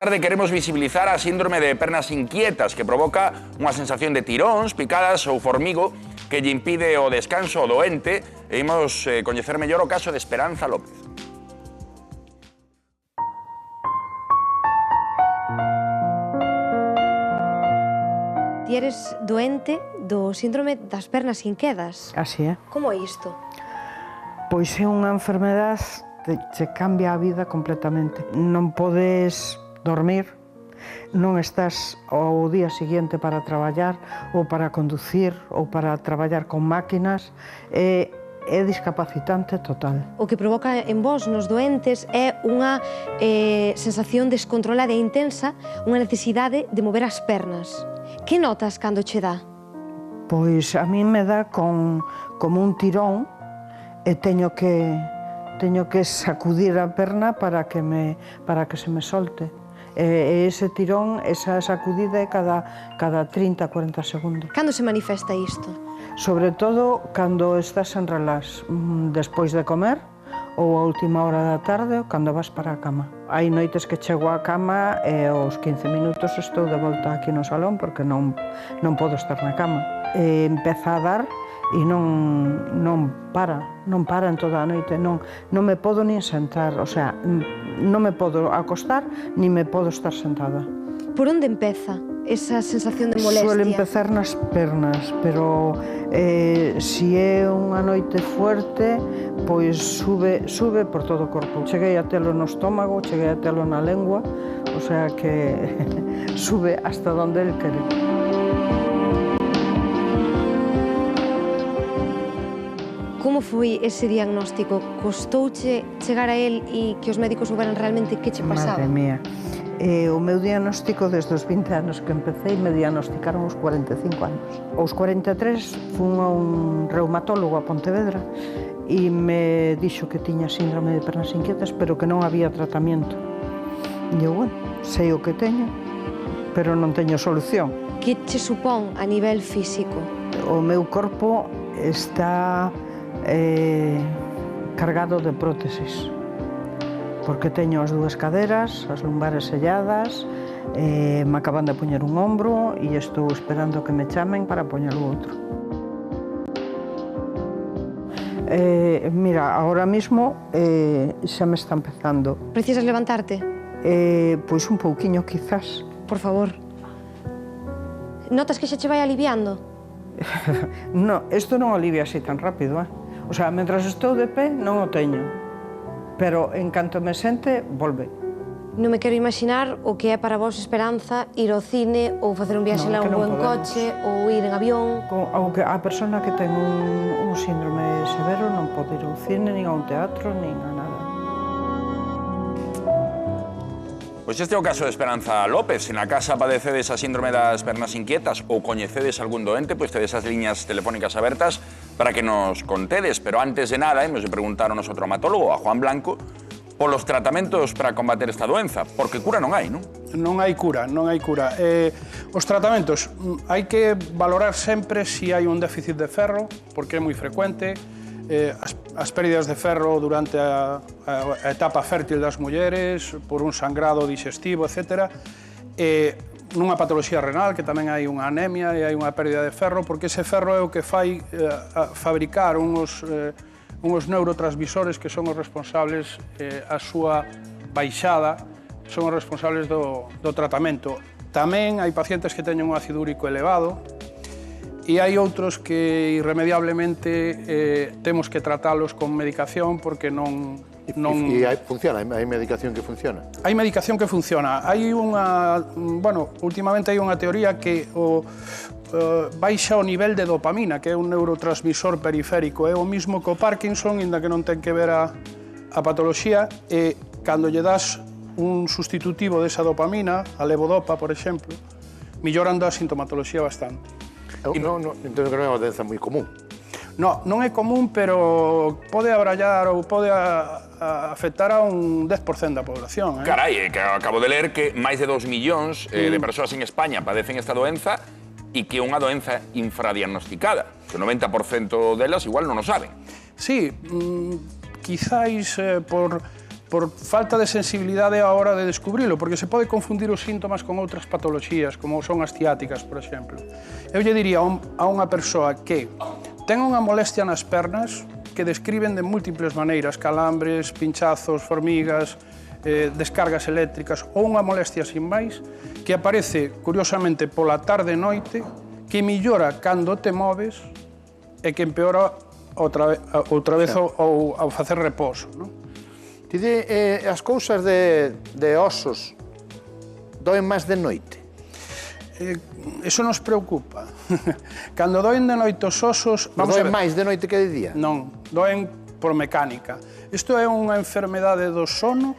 Tarde queremos visibilizar a síndrome de pernas inquietas que provoca unha sensación de tiróns, picadas ou formigo que lle impide o descanso ao doente e imos coñecer mellor o caso de Esperanza López. Ti eres doente do síndrome das pernas inquedas. Así é. Como é isto? Pois é unha enfermedade que che cambia a vida completamente. Non podes dormir, non estás ao día seguinte para traballar ou para conducir ou para traballar con máquinas. É discapacitante total. O que provoca en vós, nos doentes, é unha sensación descontrolada e intensa, unha necesidade de mover as pernas. Que notas cando che dá? Pois a mí me dá como un tirón e teño que sacudir a perna para que se me solte. E ese tirón, esa sacudida é cada 30-40 segundos. Cando se manifesta isto? Sobre todo cando estás en relax, despois de comer ou a última hora da tarde ou cando vas para a cama. Hai noites que chego á cama e aos 15 minutos estou de volta aquí no salón porque non podo estar na cama. Empeza a dar e non para en toda a noite, non me podo nin sentar, o sea, non me podo acostar nin me podo estar sentada. Por onde empeza esa sensación de molestia? Suele empezar nas pernas, pero si é unha noite fuerte, pois sube por todo o corpo. Cheguei a telo no estómago, cheguei a telo na lengua, o sea que sube hasta donde el quere. Como foi ese diagnóstico? Costouche chegar a él e que os médicos souberan realmente que che pasaba? Madre mía. O meu diagnóstico desde os 20 anos que empecé me diagnosticaron aos 45 anos. Aos 43 fun a un reumatólogo a Pontevedra e me dixo que tiña síndrome de pernas inquietas pero que non había tratamento. E eu, bueno, sei o que teño, pero non teño solución. Que che supón a nivel físico? O meu corpo está cargado de prótesis porque teño as dúas caderas, as lumbares selladas, me acaban de poñer un ombro e estou esperando que me chamen para poñer o outro. Mira, ahora mismo xa me está empezando. Precisas levantarte? Pois un pouquiño, quizás. Por favor. Notas que xa che vai aliviando? No, isto non alivia así tan rápido, O sea, mentras estou de pé non o teño, pero en canto me sente, volve. Non me quero imaginar o que é para vos, Esperanza, ir ao cine ou facer un viaxe longo en coche ou ir en avión. A persona que ten un síndrome severo non pode ir ao cine, nin a un teatro, nin a nada. Pois este é o caso de Esperanza López. Se na casa padecedes a síndrome das pernas inquietas ou coñecedes algún doente, pois tedes as liñas telefónicas abertas para que nos contedes. Pero antes de nada, hemos de preguntar ao noso traumatólogo, a Juan Blanco, polos tratamentos para combater esta doenza, porque cura non hai, non? Non hai cura, non hai cura. Os tratamentos, hai que valorar sempre se hai un déficit de ferro, porque é moi frecuente, as pérdidas de ferro durante a etapa fértil das mulleres, por un sangrado digestivo, etc. Nunha patoloxía renal, que tamén hai unha anemia e hai unha pérdida de ferro, porque ese ferro é o que fai fabricar uns neurotransmisores que son os responsables, a súa baixada, son os responsables do tratamento. Tamén hai pacientes que teñen un ácido úrico elevado, e hai outros que irremediablemente temos que tratalos con medicación porque non... E funciona? Hai medicación que funciona? Hai medicación que funciona. Hai unha... Bueno, últimamente hai unha teoría que baixa o nivel de dopamina, que é un neurotransmisor periférico. É o mismo que o Parkinson, inda que non ten que ver a patoloxía, e cando lle das un sustitutivo desa dopamina, a levodopa, por exemplo, mellorando a sintomatoloxía bastante. Entón non é unha doenza moi común. Non é común, pero pode abrallar ou pode afectar a un 10% da población. Carai, que acabo de ler que máis de 2 millóns de persoas en España padecen esta doenza e que é unha doenza infradiagnosticada. Que o 90% delas igual non o saben. Sí, quizáis por por falta de sensibilidade á hora de descubrilo, porque se pode confundir os síntomas con outras patoloxías, como son as ciáticas, por exemplo. Eu lle diría a unha persoa que ten unha molestia nas pernas que describen de múltiples maneiras, calambres, pinchazos, formigas, descargas eléctricas ou unha molestia sin máis, que aparece, curiosamente, pola tarde e noite, que millora cando te moves e que empeora outra vez ao facer repouso, non? Tide, as cousas de osos doen máis de noite? Eso nos preocupa. Cando doen de noite os osos... Doen máis de noite que de día? Non, doen por mecánica. Isto é unha enfermedade do sono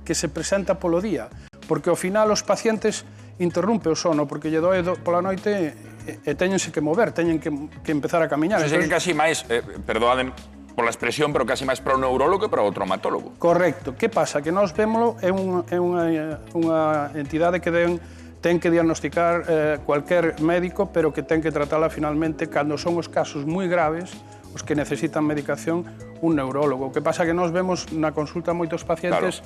que se presenta polo día, porque ao final os pacientes interrumpe o sono, porque lle doe pola noite e teñense que mover, teñen que empezar a camiñar. Sei que casi máis, perdoaden pola expresión, pero casi máis para o neurólogo que para o traumatólogo. Correcto. Que pasa? Que nós vémolo é unha entidade que ten que diagnosticar cualquier médico, pero que ten que tratala finalmente cando son os casos moi graves, os que necesitan medicación, un neurólogo. O que pasa que nós vemos na consulta moitos pacientes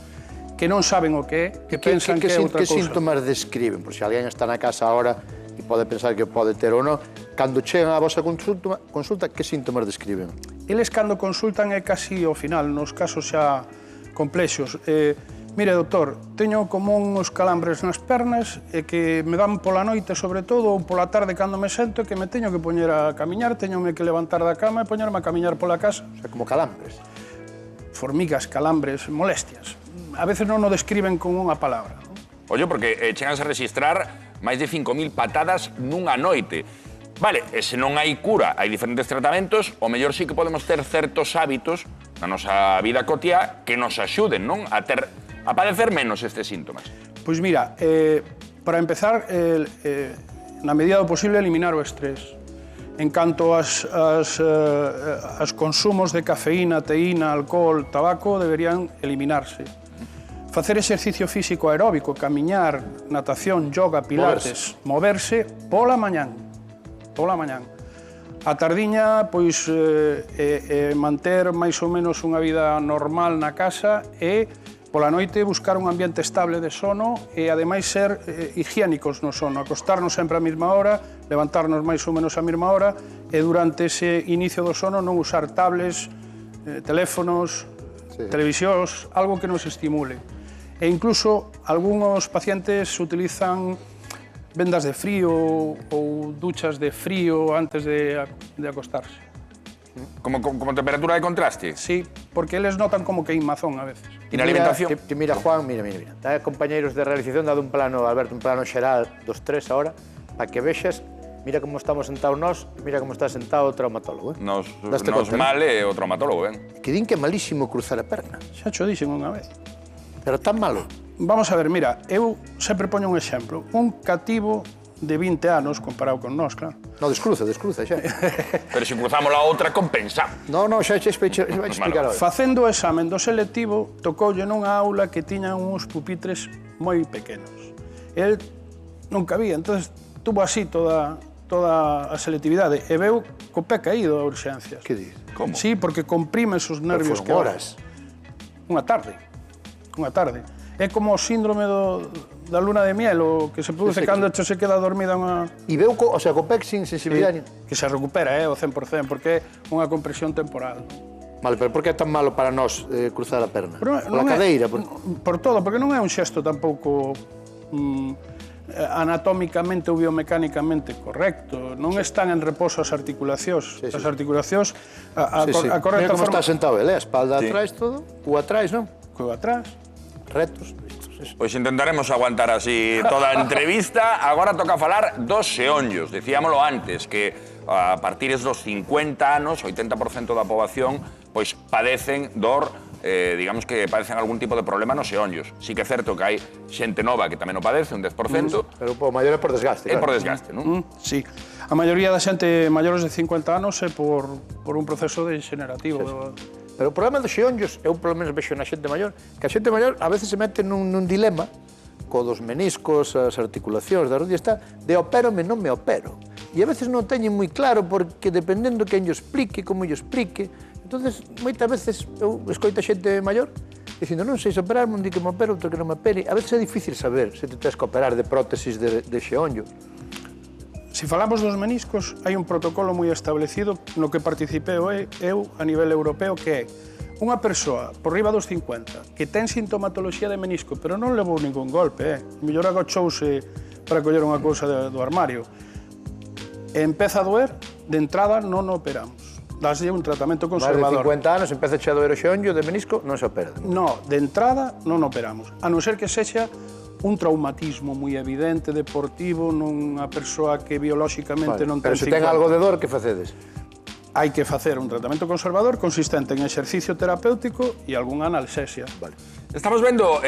que non saben o que é, que pensan que é outra cousa. Que síntomas describen? Por se alguén está na casa agora e pode pensar que pode ter ou non, cando chegan á vosa consulta, que síntomas describen? Eles, cando consultan, é casi ao final, nos casos xa complexos. Mire, doutor, teño como uns calambres nas pernas e que me dan pola noite, sobre todo, ou pola tarde, cando me sento, que me teño que poñer a camiñar, teñome que levantar da cama e poñerme a camiñar pola casa. O sea, como calambres? Formigas, calambres, molestias. A veces non o describen con unha palabra. Ollo, porque chegas a registrar máis de 5.000 patadas nunha noite. Vale, e se non hai cura, hai diferentes tratamentos, o mellor sí que podemos ter certos hábitos na nosa vida cotiá que nos axuden, non? A padecer menos estes síntomas. Pois mira, para empezar, na medida do posible, eliminar o estrés. En canto aos consumos de cafeína, teína, alcohol, tabaco, deberían eliminarse. Facer exercicio físico aeróbico, camiñar, natación, yoga, pilates, moverse pola mañán. A tardiña, pois, manter máis ou menos unha vida normal na casa e, pola noite, buscar un ambiente estable de sono e, ademais, ser higiénicos no sono. Acostarnos sempre á mesma hora, levantarnos máis ou menos á mesma hora e, durante ese inicio do sono, non usar tablets, teléfonos, televisións, algo que nos estimule. E, incluso, algúns pacientes utilizan vendas de frío ou duchas de frío antes de acostarse. Como temperatura de contraste? Sí, porque eles notan como queimazón a veces. E na alimentación? Mira, Juan, mira. Está compañeiros de realización dado un plano, Alberto, un plano xeral dos tres ahora, para que vexas, mira como estamos sentados nós, mira como está sentado o traumatólogo. Nos mal é o traumatólogo, Que din que é malísimo cruzar a perna. Xa cho dixen unha vez. Pero tan malo. Vamos a ver, mira, eu sempre poño un exemplo. Un cativo de 20 anos, comparado con nós, claro. No, descruza xa. Pero se cruzamos a outra, compensa. No, xa vai explicar ahora. Facendo o examen do selectivo, tocoulle nunha aula que tiñan uns pupitres moi pequenos. El non cabía, entonces tuvo así toda a selectividade e veu co pé caído a urxencias. Que diz? Como? Sí, porque comprime esos nervios que... horas. Unha tarde. É como o síndrome da luna de miel, o que se produce cando se queda dormida unha... E veu, o sea, co PEC sin sensibilidade? Que se recupera, o 100%, porque é unha compresión temporal. Vale, pero por que é tan malo para nós cruzar a perna? Pola cadeira? Por todo, porque non é un xesto tampouco anatómicamente ou biomecánicamente correcto. Non están en reposo as articulacións. As articulacións, a correcta forma... Mira como está sentado ele, a espalda atrás todo, o atrás, non? O atrás. Retos. Pois intentaremos aguantar así toda a entrevista. Agora toca falar dos xeonllos. Decíamolo antes, que a partir dos 50 anos, 80% da poboación, pois padecen dor, digamos que padecen algún tipo de problema nos xeonllos. Sí que é certo que hai xente nova que tamén o padece, un 10%. Pero o maior é por desgaste, claro. É por desgaste, non? Sí. A maioría da xente maiores de 50 anos é por un proceso degenerativo. Pero o problema dos xeonllos, eu polo menos vexo na xente maior, que a xente maior a veces se mete nun dilema co dos meniscos, as articulacións da rodilla, está de opérome, non me opero. E a veces non teñen moi claro porque dependendo quen yo explique, como yo explique, entonces moitas veces eu escoito a xente maior dicindo, non sei se operarme, un di que me opero, outro que non me opere. A veces é difícil saber se te tens que operar de prótesis de xeonllo. Se falamos dos meniscos, hai un protocolo moi establecido no que participei eu a nivel europeo, que é unha persoa por riba dos 50 que ten sintomatoloxía de menisco, pero non levou ningún golpe, mellor agochouse para coller unha cousa do armario, e empeza a doer, de entrada non o operamos. Daslle un tratamento conservador. Más de 50 anos, empeza a doer o xeonllo de menisco, non se opera. No, de entrada non operamos, a non ser que sexa un traumatismo moi evidente, deportivo, nunha persoa que biolóxicamente non ten 50. Pero se ten algo de dor, que facedes? Hai que facer un tratamento conservador consistente en exercicio terapéutico e algunha analxesia. Vale. Estamos vendo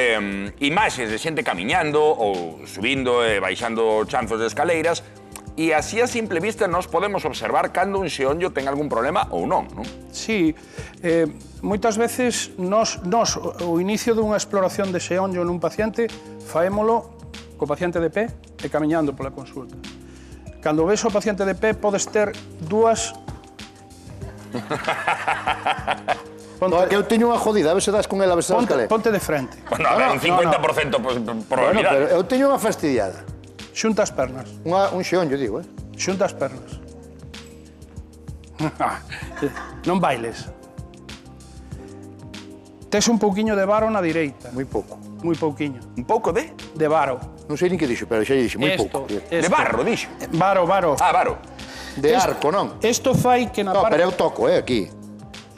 imaxes de xente camiñando ou subindo e baixando chanzos de escaleiras, e así a simple vista nos podemos observar cando un xeonllo ten algún problema ou non, non? Sí, moitas veces nos o inicio dunha exploración de xeonllo nun paciente faémolo co paciente de pé e camiñando pola consulta. Cando ves o paciente de pé podes ter dúas... No, que eu teño unha jodida, a ver se das con ela, a ver se das calé. Ponte de frente. Bueno, a ver, un 50% probabilidade. Bueno, pero eu teño unha fastidiada. Xunta as pernas. Un xeonllo, digo, Xunta as pernas. Non bailes. Tes un pouquiño de varo na direita. Moi pouco. Moi pouquiño. Un pouco de varo. Non sei nin que dixo, pero xa lle dixo, moi pouco. de barro, dixo. Varo. Ah, varo. De arco, non? Isto fai que na No, parte... pero eu toco, aquí.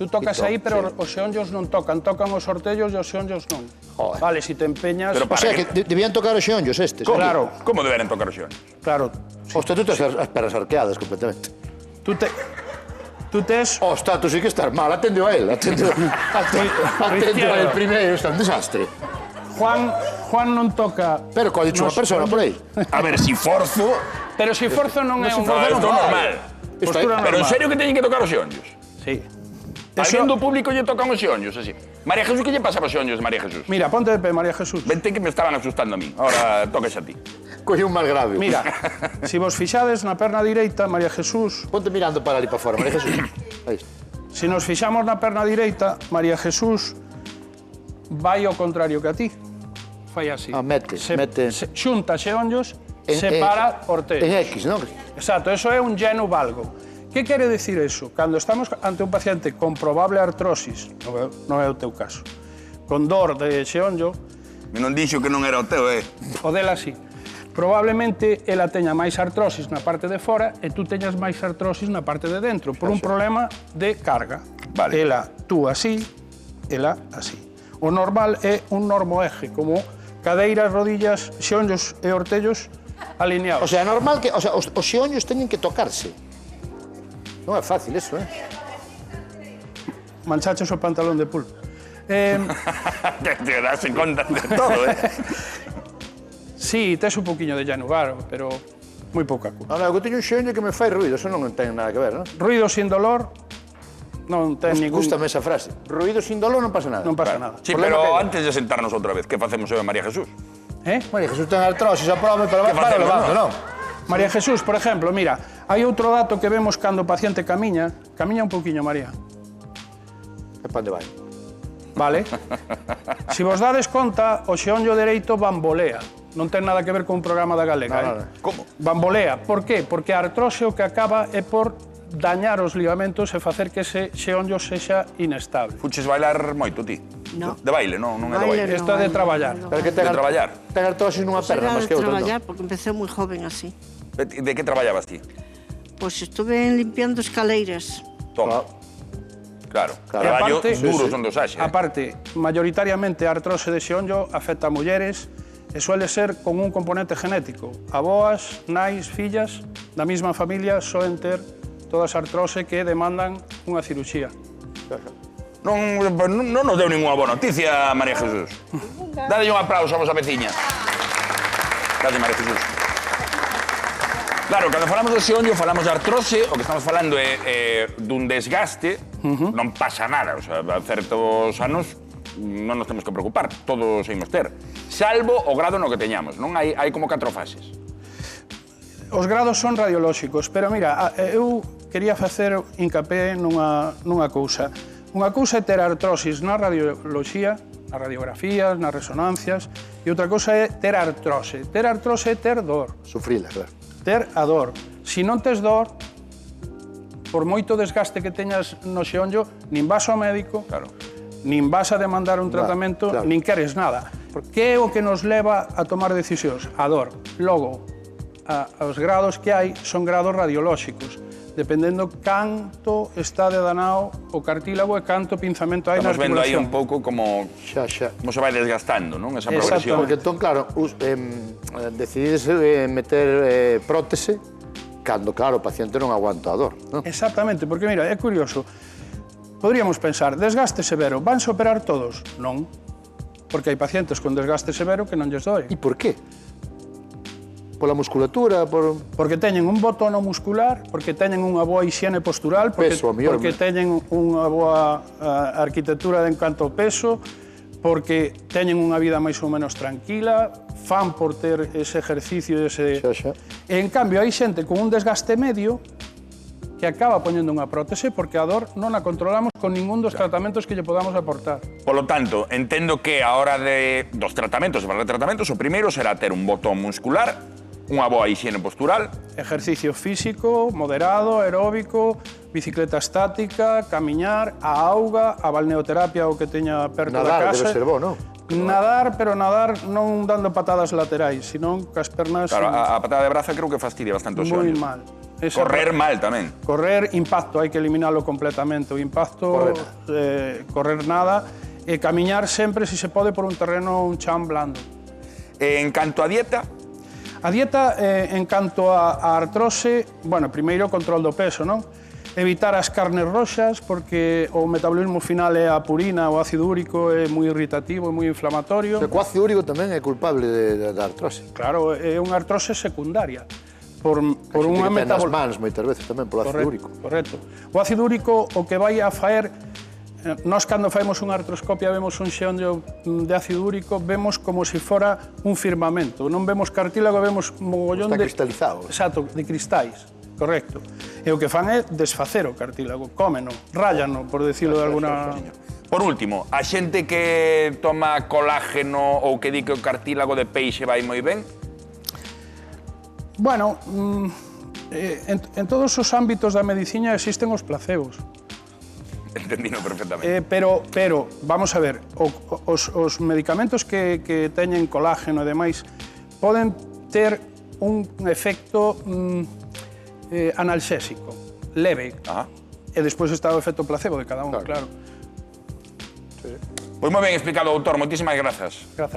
Tú tocas aí, pero os xeonllos non tocan. Tocan os ortellos e os xeonllos non. Joder. Vale, si te empeñas... Pero O sea, que debían tocar os xeonllos estes. Como? Claro. Como deberan tocar os xeonllos? Claro. Hostia, tú tes as pernas arqueadas completamente. Tú tes... Hostia, tú sí que estás mal, atendeu a él, atendeu a él primeiro, está un desastre. Juan non toca... Pero colle unha persona por aí. A ver, si forzo... Pero si forzo non é un... No, isto é normal. Postura Pero en normal. serio que teñen que tocar os xeonllos? Sí. Alguén do público lle tocan os xeonllos, así. María Jesús, que lle pasaba os xeonllos, María Jesús? Mira, ponte de pé, María Jesús. Vente que me estaban asustando a mí. Ahora toques a ti. Colle un mal grave. Mira, si vos fixades na perna direita, María Jesús... Ponte mirando para ali para fora, María Jesús. Aí está. Si nos fixamos na perna direita, María Jesús vai ao contrario que a ti. Fai así. Mete. Xunta xeonllos, separa ortellos. En X, non? Exacto, eso é un genu valgo. Que quere decir eso? Cando estamos ante un paciente con probable artrosis, non é o teu caso, con dor de xeonllo, Me non dixo que non era o teu, o dela así. Probablemente ela teña máis artrosis na parte de fora e tú teñas máis artrosis na parte de dentro, por un problema de carga. Vale. Ela, tú así, ela así. O normal é un normoeje, como cadeiras, rodillas, xeonllos e ortellos alineados. O sea, normal que, o sea, os xeonllos teñen que tocarse. Non é fácil eso, Manchaches o pantalón de pulpo. Que te das conta de todo, Sí, tes un poquinho de llanugar, pero moi pouca culpa. Non, eu teño un xeonllo que me fai ruido, eso non ten nada que ver, non? Ruido sin dolor non ten ningún... Gústame esa frase. Ruido sin dolor non pasa nada. Non pasa nada. Sí, Problema pero que hai. antes de sentarnos outra vez, que facemos eu e María Jesús? María Jesús ten artrosis, a prova, pero Que vai facemos, levando, non? María Jesús, por exemplo, mira, hai outro dato que vemos cando o paciente camiña. Camiña un pouquiño, María. E pa onde vai? Vale? Si vos dades conta, o xeonllo dereito bambolea. Non ten nada que ver con un programa da Galega, No. Como? Bambolea. Por qué? Porque a artrose o que acaba é por dañar os ligamentos e facer que ese xeonllo sexa inestable. Fuches bailar moito, ti? No. De baile, non é de Baile baile. Isto é de traballar. Pero que ten De traballar. Ten artrosis nunha perna, Era máis de que outra, traballar non? porque empecé moi joven así. De que traballabas ti? Pois estuve limpiando escaleiras. Toma. Claro. E Traballo aparte- duro son dos axe. Aparte, mayoritariamente a artrose de xeonllo afecta a mulleres e suele ser con un componente genético. Aboas, nais, fillas da mesma familia soen ter todas artrose que demandan unha cirurxía. Non nos deu ninguna boa noticia, María Jesús. Dale un aplauso a vosa veciña. Gracias, María Jesús. Claro, cando falamos do xeonllo, falamos de artrose, o que estamos falando é dun desgaste, non pasa nada, o sea, a certos anos non nos temos que preocupar, todos seguimos ter. Salvo o grado no que teñamos, non? Hai como 4 fases. Os grados son radiolóxicos, pero mira, eu quería facer hincapié nunha cousa. Unha cousa é ter artrosis na radioloxía nas radiografías, nas resonancias, e outra cosa é ter artrose. Ter artrose é ter dor, Sufrila, claro. ter a dor. Se non tes dor, por moito desgaste que teñas no xeonllo, nin vas ao médico, Claro. nin vas a demandar un tratamento, claro. nin queres nada. Que é o que nos leva a tomar decisións? A dor. Logo, os grados que hai son grados radiolóxicos, dependendo canto está de danao o cartílago e canto pinzamento hai na Estamos vendo aí articulación. un pouco como Xa. se vai desgastando, non? Esa Exacto. progresión. Porque entón, claro, decidides meter prótese cando, claro, o paciente non aguanta a dor, non? Exactamente, porque mira, é curioso. Podríamos pensar, desgaste severo, vanse operar todos? Non, porque hai pacientes con desgaste severo que non lles doe. E por qué? Pola musculatura, por... Porque teñen un bo tono muscular, porque teñen unha boa hixiene postural, porque, Peso, a mellor, porque ¿no? teñen unha boa arquitectura en canto ao peso, porque teñen unha vida máis ou menos tranquila, fan por ter ese ejercicio, ese... Xa. E, en cambio, hai xente con un desgaste medio que acaba poñendo unha prótese porque a dor non a controlamos con ningún dos tratamentos que lle podamos aportar. Polo tanto, entendo que a hora dos tratamentos, de falar de tratamentos, o primeiro será ter un botón muscular, unha boa higiene postural, Ejercicio físico, moderado, aeróbico, bicicleta estática, camiñar, a auga, a balneoterapia o que teña perto da Nadar casa. debe ser bo, non? Nadar, pero nadar non dando patadas laterais, senón que as pernas claro, a patada de braza creo que fastidia bastante o moi xoño. mal. Esa- Correr mal tamén. Correr, impacto, hai que eliminalo completamente. O impacto, correr nada, e camiñar sempre, se se pode, por un terreno, un chan blando. En canto a dieta, A dieta, en canto a artrose, bueno, primeiro control do peso, non? Evitar as carnes roxas, porque o metabolismo final é a purina, o ácido úrico é moi irritativo, é moi inflamatorio. O ácido úrico tamén é culpable da artrose. Claro, é unha artrose secundaria. Por unha Nas metabol... mans moitas veces tamén polo ácido úrico. Correcto. O ácido úrico o que vai a faer, nós cando faemos unha artroscopia vemos un xeonllo de ácido úrico, vemos como se fora un firmamento. Non vemos cartílago, vemos mogollón Está de... cristalizado. Exacto, de cristais. Correcto. E o que fan é desfacer o cartílago, cómeno, rállano, por decirlo de alguna... por último, a xente que toma colágeno ou que di que o cartílago de peixe vai moi ben, Bueno, en todos os ámbitos da medicina existen os placebos. entendino perfectamente. Pero, vamos a ver, os medicamentos que teñen colágeno e demais poden ter un efecto analxésico, leve. Ajá. E despois está o efecto placebo de cada un, claro. Pois moi ben explicado, doutor, moitísimas grazas. Grazas.